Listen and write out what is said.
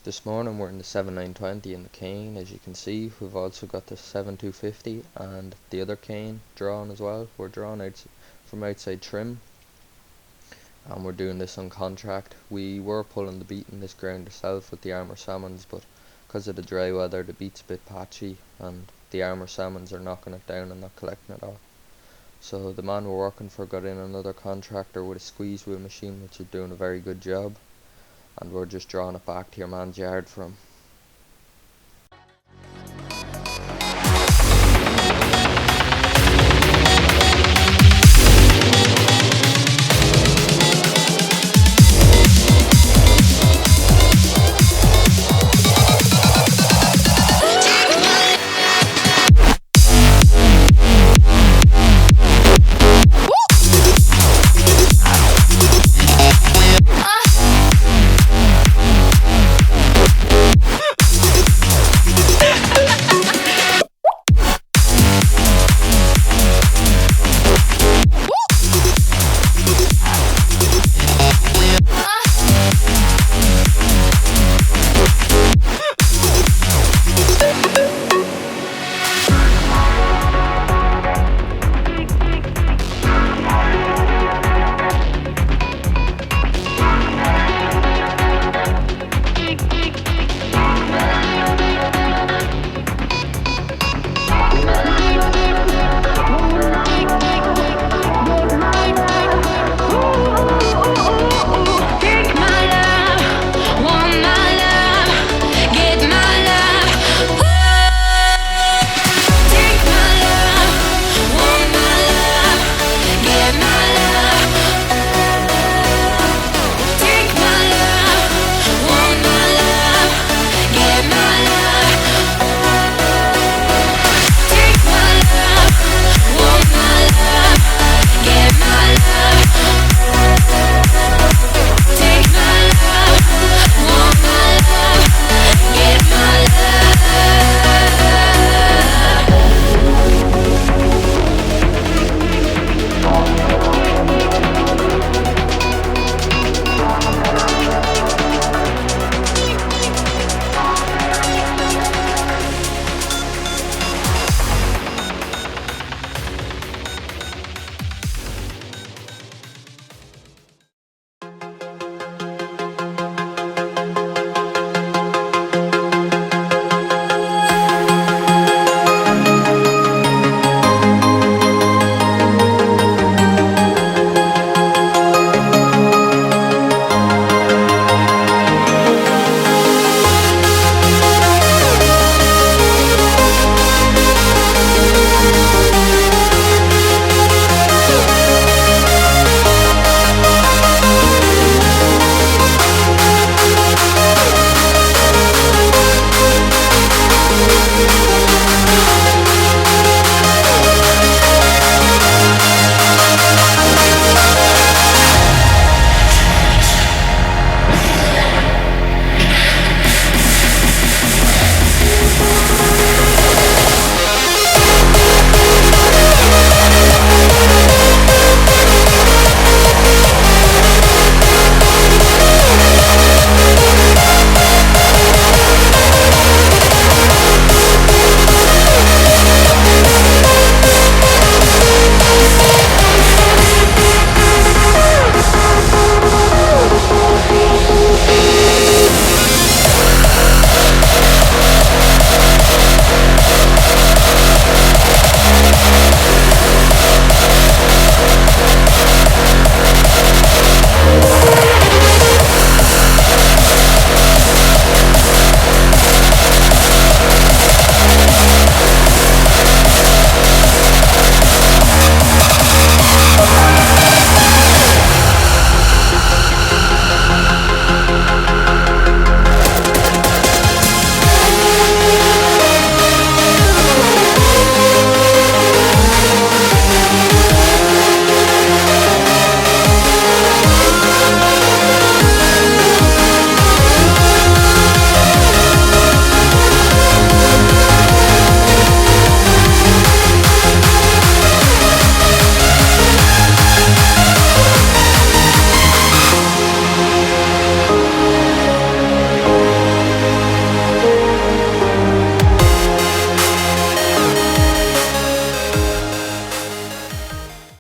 This morning we're in the 7920 in the cane. As you can see, we've also got the 7250 and the other cane drawn as well. We're drawn out from outside trim, and we're doing this on contract. We were pulling the beet in this ground ourselves with the armour salmons, but because of the dry weather the beet's a bit patchy and the armour salmons are knocking it down and not collecting it all. So the man we're working for got in another contractor with a squeeze wheel machine which is doing a very good job, and we're just drawing it back to your man's yard for him.